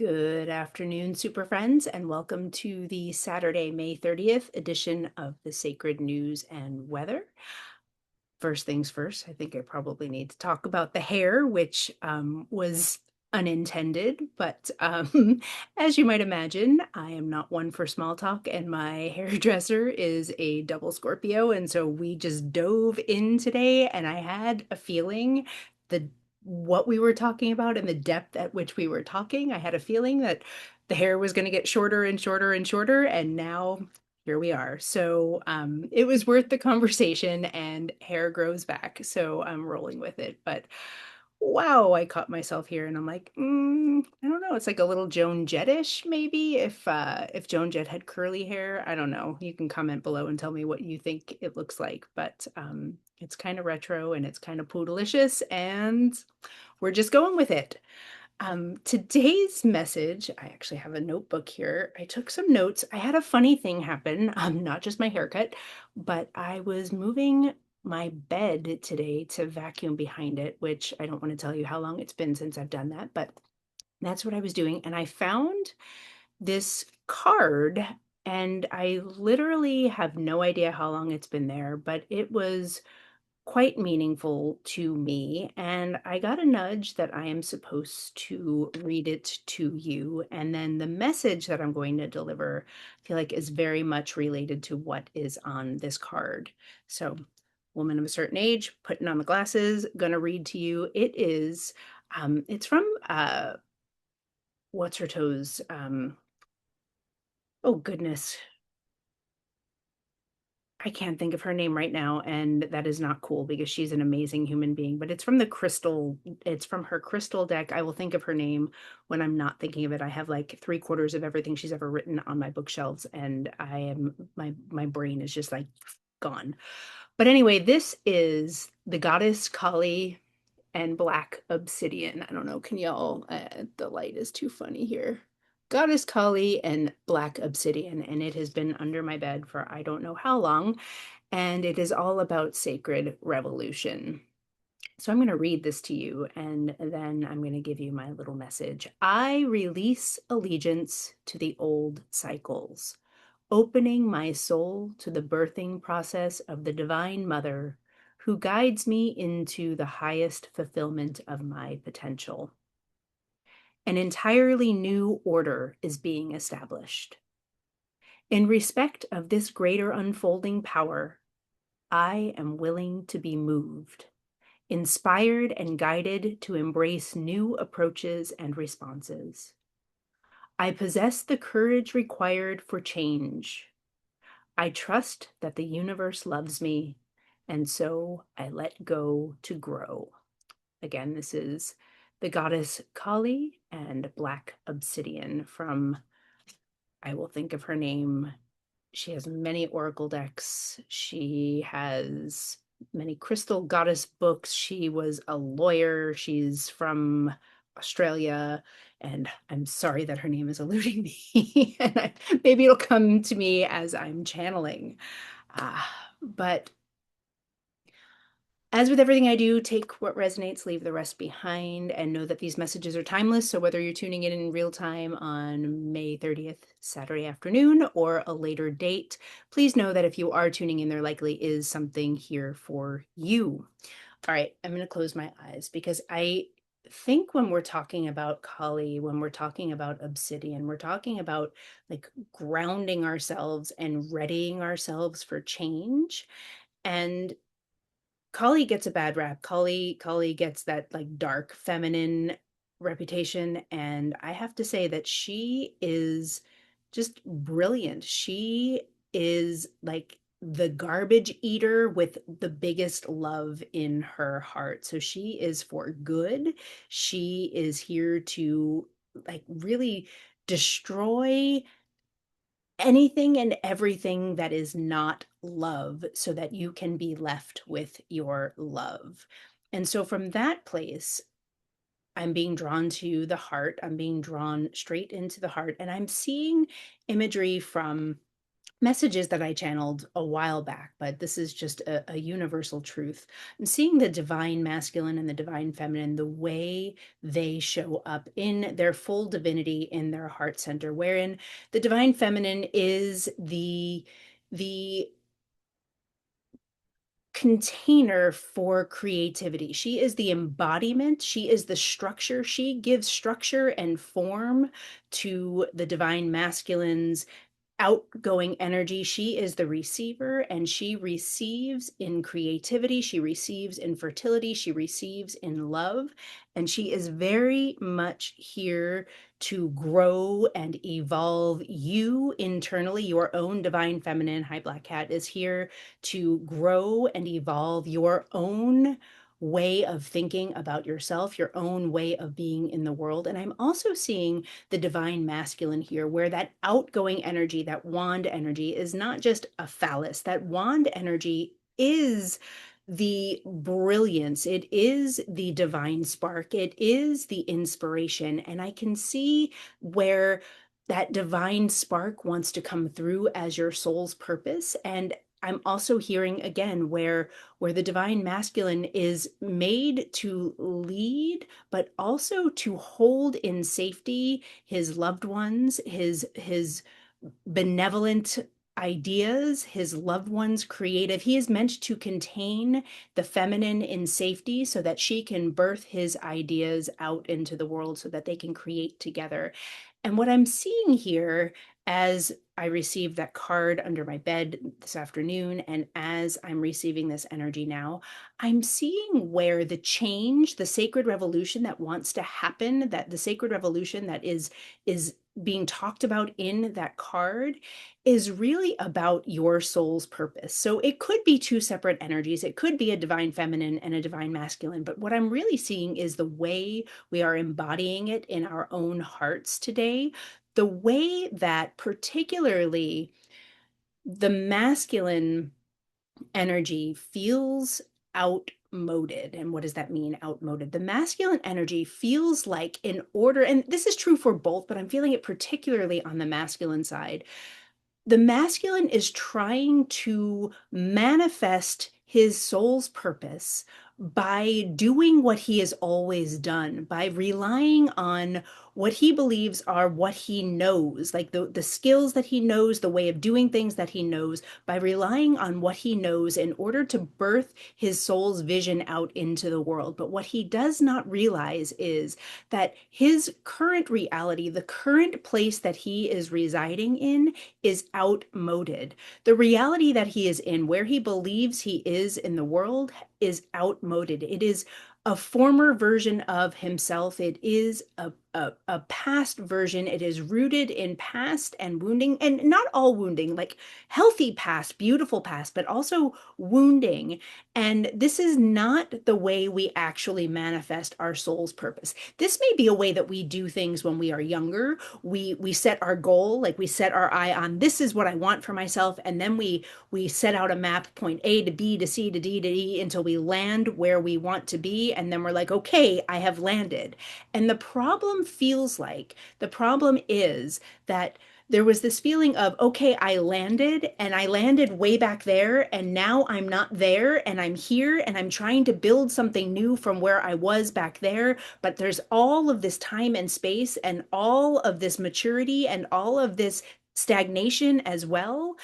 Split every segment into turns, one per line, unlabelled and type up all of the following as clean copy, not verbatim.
Good afternoon, super friends, and welcome to the Saturday, May 30th edition of the Sacred News and Weather. First things first, I think I probably need to talk about the hair, which was unintended, but as you might imagine, I am not one for small talk, and my hairdresser is a double Scorpio, and so we just dove in today, and I had a feeling the what we were talking about and the depth at which we were talking, I had a feeling that the hair was going to get shorter and shorter and shorter, and now here we are. So it was worth the conversation and hair grows back. So I'm rolling with it. But wow, I caught myself here and I'm like, I don't know. It's like a little Joan Jett-ish, maybe if Joan Jett had curly hair. I don't know. You can comment below and tell me what you think it looks like. But it's kind of retro and it's kind of poodalicious, and we're just going with it. Today's message, I actually have a notebook here. I took some notes. I had a funny thing happen, not just my haircut, but I was moving my bed today to vacuum behind it, which I don't want to tell you how long it's been since I've done that, but that's what I was doing. And I found this card, and I literally have no idea how long it's been there, but it was quite meaningful to me. And I got a nudge that I am supposed to read it to you. And then the message that I'm going to deliver, I feel like is very much related to what is on this card. So, woman of a certain age, putting on the glasses, gonna read to you. It's from what's her toes? Oh goodness, I can't think of her name right now, and that is not cool because she's an amazing human being, but it's from her crystal deck. I will think of her name when I'm not thinking of it. I have like three-quarters of everything she's ever written on my bookshelves, and my brain is just like gone. But anyway, this is the goddess Kali and black obsidian. I don't know, can y'all, the light is too funny here. Goddess Kali and black obsidian, and it has been under my bed for I don't know how long, and it is all about sacred revolution. So I'm going to read this to you, and then I'm going to give you my little message. I release allegiance to the old cycles, opening my soul to the birthing process of the Divine Mother who guides me into the highest fulfillment of my potential. An entirely new order is being established. In respect of this greater unfolding power, I am willing to be moved, inspired and guided to embrace new approaches and responses. I possess the courage required for change. I trust that the universe loves me, and so I let go to grow. Again, this is the goddess Kali and black obsidian from, I will think of her name. She has many oracle decks. She has many crystal goddess books. She was a lawyer. She's from Australia. And I'm sorry that her name is eluding me. Maybe it'll come to me as I'm channeling. But as with everything I do, take what resonates, leave the rest behind, and know that these messages are timeless. So whether you're tuning in real time on May 30th, Saturday afternoon, or a later date, please know that if you are tuning in, there likely is something here for you. All right, I'm going to close my eyes because I think when we're talking about Kali, when we're talking about obsidian, we're talking about like grounding ourselves and readying ourselves for change. And Kali gets a bad rap. Kali gets that like dark feminine reputation, and I have to say that she is just brilliant. She is like the garbage eater with the biggest love in her heart. So she is for good. She is here to like really destroy anything and everything that is not love so that you can be left with your love. And so from that place, I'm being drawn to the heart. I'm being drawn straight into the heart. And I'm seeing imagery from messages that I channeled a while back, but this is just a universal truth. I'm seeing the divine masculine and the divine feminine, the way they show up in their full divinity in their heart center, wherein the divine feminine is the container for creativity. She is the embodiment, she is the structure, she gives structure and form to the divine masculines outgoing energy. She is the receiver, and she receives in creativity, she receives in fertility, she receives in love, and she is very much here to grow and evolve you internally. Your own divine feminine, hi Black Cat, is here to grow and evolve your own way of thinking about yourself, your own way of being in the world. And I'm also seeing the divine masculine here, where that outgoing energy, that wand energy, is not just a phallus. That wand energy is the brilliance, it is the divine spark, it is the inspiration. And I can see where that divine spark wants to come through as your soul's purpose. And I'm also hearing again where the divine masculine is made to lead, but also to hold in safety his loved ones, his benevolent ideas, his loved ones' creative. He is meant to contain the feminine in safety so that she can birth his ideas out into the world so that they can create together. And what I'm seeing here, as I received that card under my bed this afternoon, and as I'm receiving this energy now, I'm seeing where the change, the sacred revolution that wants to happen, that the sacred revolution that is being talked about in that card, is really about your soul's purpose. So it could be two separate energies. It could be a divine feminine and a divine masculine. But what I'm really seeing is the way we are embodying it in our own hearts today, the way that particularly the masculine energy feels outmoded. And what does that mean, outmoded? The masculine energy feels like, in order, and this is true for both, but I'm feeling it particularly on the masculine side, the masculine is trying to manifest his soul's purpose by doing what he has always done, by relying on what he believes are what he knows, like the skills that he knows, the way of doing things that he knows, by relying on what he knows in order to birth his soul's vision out into the world. But what he does not realize is that his current reality, the current place that he is residing in, is outmoded. The reality that he is in, where he believes he is in the world, is outmoded. It is a former version of himself. It is a past version. It is rooted in past and wounding, and not all wounding, like healthy past, beautiful past, but also wounding. And this is not the way we actually manifest our soul's purpose. This may be a way that we do things when we are younger. We set our goal, like we set our eye on, this is what I want for myself, and then we set out a map, point A to B to C to D to E, until we land where we want to be, and then we're like, okay, I have landed. And the problem is that there was this feeling of, okay, I landed, and I landed way back there, and now I'm not there, and I'm here, and I'm trying to build something new from where I was back there. But there's all of this time and space, and all of this maturity, and all of this stagnation as well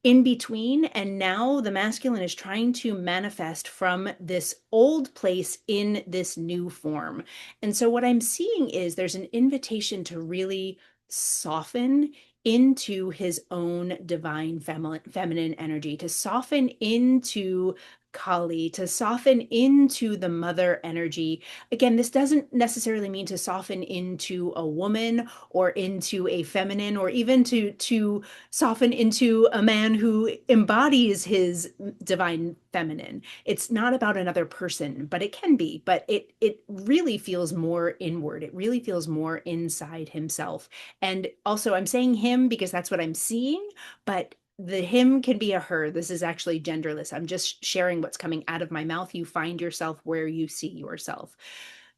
in between. And now the masculine is trying to manifest from this old place in this new form. And so what I'm seeing is there's an invitation to really soften into his own divine feminine energy, to soften into Kali, to soften into the mother energy. Again, this doesn't necessarily mean to soften into a woman or into a feminine, or even to soften into a man who embodies his divine feminine. It's not about another person, but it can be. But it really feels more inward. It really feels more inside himself. And also, I'm saying him because that's what I'm seeing, but the him can be a her. This is actually genderless. I'm just sharing what's coming out of my mouth. You find yourself where you see yourself.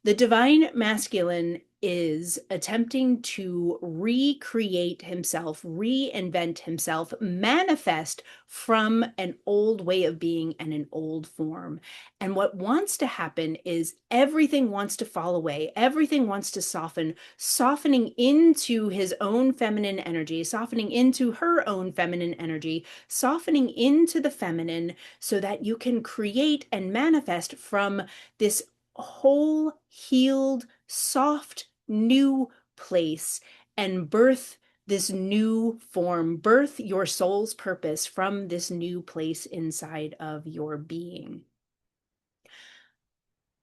The divine masculine is attempting to recreate himself, reinvent himself, manifest from an old way of being and an old form. And what wants to happen is everything wants to fall away, everything wants to soften, softening into his own feminine energy, softening into her own feminine energy, softening into the feminine so that you can create and manifest from this whole, healed, soft, new place and birth this new form, birth your soul's purpose from this new place inside of your being.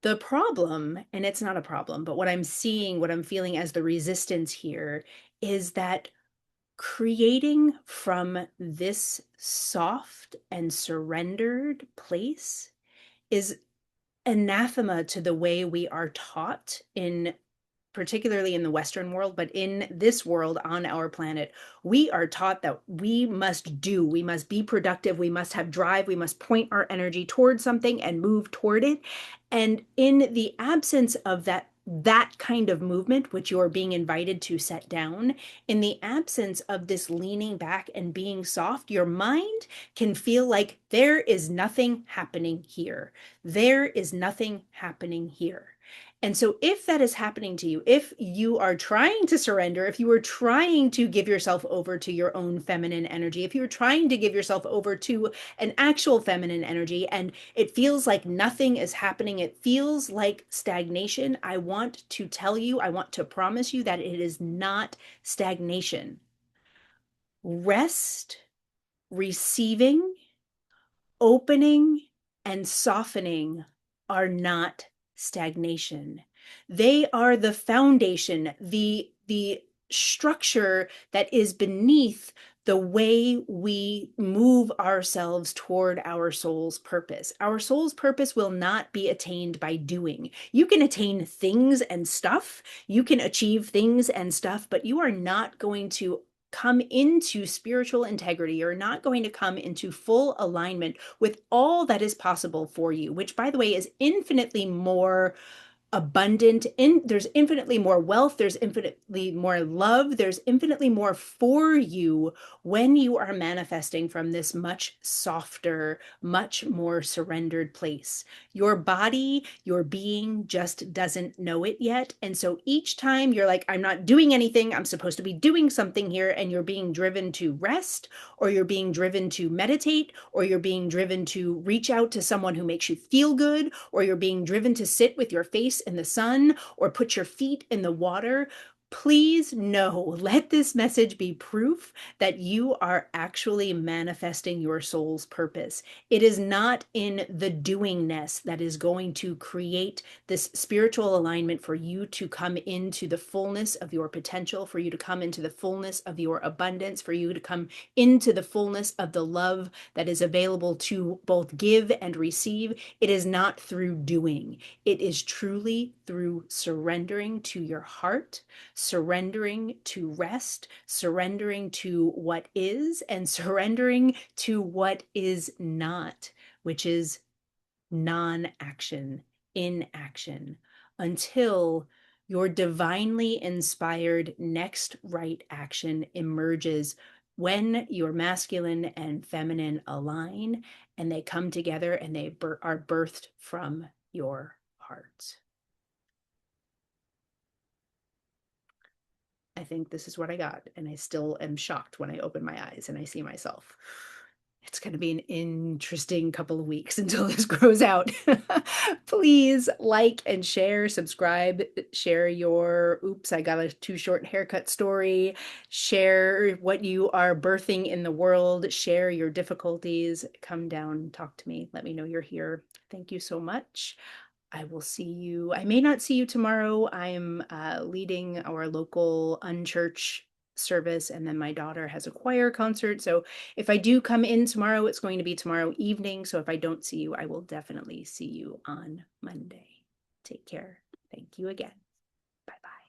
The problem, and it's not a problem, but what I'm seeing, what I'm feeling as the resistance here is that creating from this soft and surrendered place is anathema to the way we are taught in, particularly in the Western world, but in this world on our planet, we are taught that we must do, we must be productive, we must have drive, we must point our energy towards something and move toward it. And in the absence of that kind of movement, which you're being invited to set down, in the absence of this leaning back and being soft, your mind can feel like there is nothing happening here. There is nothing happening here. And so, if that is happening to you, if you are trying to surrender, if you are trying to give yourself over to your own feminine energy, if you're trying to give yourself over to an actual feminine energy and it feels like nothing is happening, it feels like stagnation, I want to tell you, I want to promise you that it is not stagnation. Rest, receiving, opening, and softening are not stagnation. They are the foundation, the structure that is beneath the way we move ourselves toward our soul's purpose. Our soul's purpose will not be attained by doing. You can attain things and stuff, you can achieve things and stuff, but you are not going to come into spiritual integrity. You're not going to come into full alignment with all that is possible for you, which, by the way, is infinitely more abundant. There's infinitely more wealth, there's infinitely more love, there's infinitely more for you when you are manifesting from this much softer, much more surrendered place. Your body, your being just doesn't know it yet. And so each time you're like, I'm not doing anything, I'm supposed to be doing something here, and you're being driven to rest, or you're being driven to meditate, or you're being driven to reach out to someone who makes you feel good, or you're being driven to sit with your face in the sun or put your feet in the water, please know, let this message be proof that you are actually manifesting your soul's purpose. It is not in the doingness that is going to create this spiritual alignment for you to come into the fullness of your potential, for you to come into the fullness of your abundance, for you to come into the fullness of the love that is available to both give and receive. It is not through doing. It is truly through surrendering to your heart, surrendering to rest, surrendering to what is, and surrendering to what is not, which is non-action, inaction, until your divinely inspired next right action emerges when your masculine and feminine align and they come together and they are birthed from your heart. I think this is what I got, and I still am shocked when I open my eyes and I see myself. It's going to be an interesting couple of weeks until this grows out. Please like and share, subscribe, share your, oops, I got a too short haircut story, share what you are birthing in the world, share your difficulties, come down, talk to me, let me know you're here. Thank you so much. I will see you. I may not see you tomorrow. I'm leading our local unchurch service, and then my daughter has a choir concert. So if I do come in tomorrow, it's going to be tomorrow evening. So if I don't see you, I will definitely see you on Monday. Take care. Thank you again. Bye-bye.